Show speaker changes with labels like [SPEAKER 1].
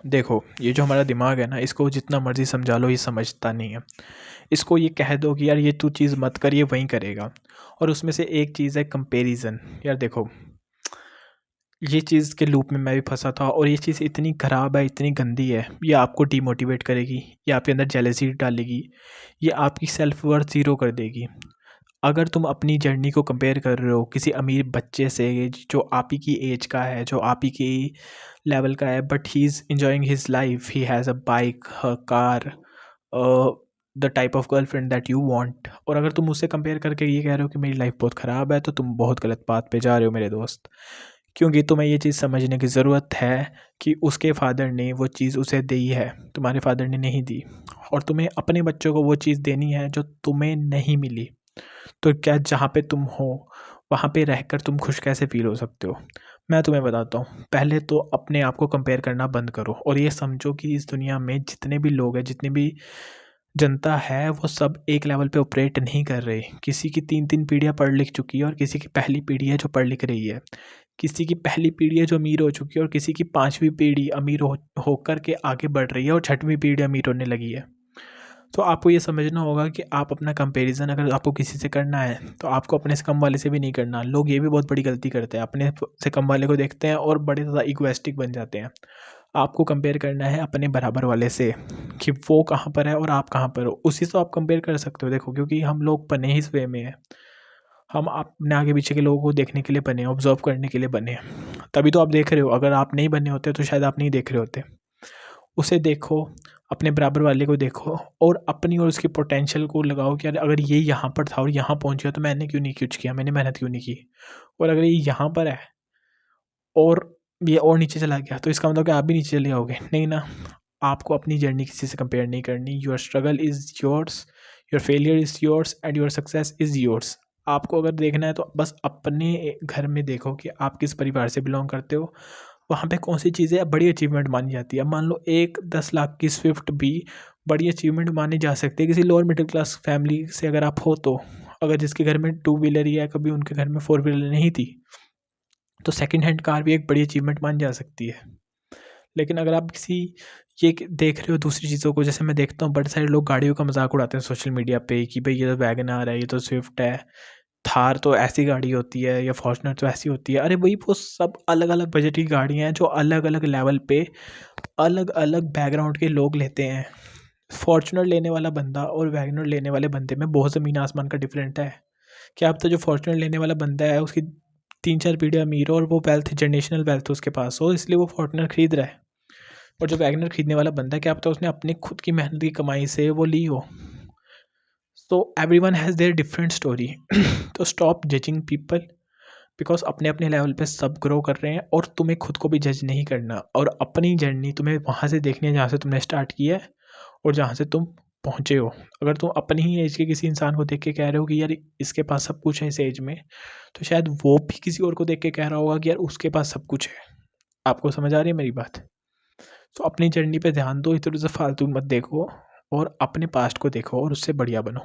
[SPEAKER 1] देखो, ये जो हमारा दिमाग है ना, इसको जितना मर्ज़ी समझा लो, ये समझता नहीं है। इसको ये कह दो कि यार ये तू चीज़ मत कर, ये वही करेगा। और उसमें से एक चीज़ है कंपैरिज़न। यार देखो, ये चीज़ के लूप में मैं भी फँसा था और ये चीज़ इतनी ख़राब है, इतनी गंदी है, ये आपको डिमोटिवेट करेगी, ये आपके अंदर जेलसी डालेगी, ये आपकी सेल्फ वर्थ ज़ीरो कर देगी। अगर तुम अपनी जर्नी को कंपेयर कर रहे हो किसी अमीर बच्चे से जो आप ही की एज का है, जो आप ही की लेवल का है, but he is enjoying his life, he has a bike, a car, the type of girlfriend that you want, और अगर तुम उससे कंपेयर करके ये कह रहे हो कि मेरी लाइफ बहुत ख़राब है, तो तुम बहुत गलत बात पे जा रहे हो मेरे दोस्त। क्योंकि तुम्हें ये चीज़ समझने की ज़रूरत है कि उसके फादर ने वो चीज़ उसे दी है, तुम्हारे फादर ने नहीं दी, और तुम्हें अपने बच्चों को वो चीज़ देनी है जो तुम्हें नहीं मिली। तो क्या जहाँ पे तुम हो वहाँ पे रहकर तुम खुश कैसे फ़ील हो सकते हो? मैं तुम्हें बताता हूँ, पहले तो अपने आप को कंपेयर करना बंद करो और ये समझो कि इस दुनिया में जितने भी लोग हैं, जितनी भी जनता है, वो सब एक लेवल पे ऑपरेट नहीं कर रहे। किसी की 3-3 पीढ़ियाँ पढ़ लिख चुकी है और किसी की पहली पीढ़ी है जो पढ़ लिख रही है। किसी की पहली पीढ़ी है जो अमीर हो चुकी है और किसी की 5वीं पीढ़ी अमीर होकर के आगे बढ़ रही है और 6वीं पीढ़ी अमीर होने लगी है। तो आपको ये समझना होगा कि आप अपना कंपैरिज़न अगर आपको किसी से करना है, तो आपको अपने से कम वाले से भी नहीं करना। लोग ये भी बहुत बड़ी गलती करते हैं, अपने से कम वाले को देखते हैं और बड़े ज़्यादा इगोइस्टिक बन जाते हैं। आपको कंपेयर करना है अपने बराबर वाले से कि वो कहाँ पर है और आप कहाँ पर हो, उसी से आप कंपेयर कर सकते हो। देखो, क्योंकि हम लोग बने ही इस वे में हैं, हम अपने आगे पीछे के लोगों को देखने के लिए बने हैं, ऑब्ज़र्व करने के लिए बने हैं। तभी तो आप देख रहे हो, अगर आप नहीं बने होते तो शायद आप नहीं देख रहे होते। उसे देखो, अपने बराबर वाले को देखो और अपनी और उसकी पोटेंशियल को लगाओ कि यार अगर ये यहाँ पर था और यहाँ पहुँच गया तो मैंने क्यों नहीं कुछ किया, मैंने मेहनत क्यों नहीं की? और अगर ये यहाँ पर है और ये और नीचे चला गया, तो इसका मतलब कि आप भी नीचे चले जाओगे? नहीं ना। आपको अपनी जर्नी किसी से कंपेयर नहीं करनी। Your struggle is yours, your failure is yours and your success is yours. आपको अगर देखना है तो बस अपने घर में देखो कि आप किस परिवार से बिलॉन्ग करते हो, वहाँ पे कौन-सी चीज़ें बड़ी अचीवमेंट मानी जाती है। अब मान लो एक 10 लाख की स्विफ्ट भी बड़ी अचीवमेंट मानी जा सकती है किसी लोअर मिडिल क्लास फैमिली से अगर आप हो तो। अगर जिसके घर में 2 व्हीलर ही है, कभी उनके घर में 4 व्हीलर नहीं थी, तो सेकंड हैंड कार भी एक बड़ी अचीवमेंट मानी जा सकती है। लेकिन अगर आप किसी ये देख रहे हो दूसरी चीज़ों को, जैसे मैं देखता हूँ बड़े सारे लोग गाड़ियों का मज़ाक उड़ाते हैं सोशल मीडिया पे कि भई ये तो वैगन आर है, ये तो स्विफ्ट है, थार तो ऐसी गाड़ी होती है या फॉर्च्यूनर तो ऐसी होती है। अरे भई वो सब अलग-अलग बजट की गाड़ियाँ हैं जो अलग-अलग लेवल पे, अलग-अलग बैकग्राउंड के लोग लेते हैं। फॉर्च्यूनर लेने वाला बंदा और वैगनर लेने वाले बंदे में बहुत ज़मीन आसमान का डिफरेंट है। क्या पता जो फॉर्च्यूनर लेने वाला बंदा है उसकी 3-4 पीढ़ियाँ अमीर हो और वो वेल्थ जनरेशनल वेल्थ उसके पास हो, इसलिए वो फॉर्च्यूनर खरीद रहा है। और जो वैगनर खरीदने वाला बंदा है, क्या पता उसने अपनी खुद की मेहनत की कमाई से वो ली हो। So everyone has their different story. तो स्टॉप जजिंग पीपल, बिकॉज़ अपने-अपने लेवल पे सब ग्रो कर रहे हैं और तुम्हें खुद को भी जज नहीं करना, और अपनी जर्नी तुम्हें वहाँ से देखनी है जहाँ से तुमने स्टार्ट किया है और जहाँ से तुम पहुँचे हो। अगर तुम अपनी ही एज के किसी इंसान को देख के कह रहे हो कि यार इसके पास सब कुछ है इस एज में, तो शायद वो भी किसी और को देख के कह रहा होगा कि यार उसके पास सब कुछ है। आपको समझ आ रही है मेरी बात? तो अपनी जर्नी पे ध्यान दो, इधर-उधर फालतू मत देखो और अपने पास्ट को देखो और उससे बढ़िया बनो।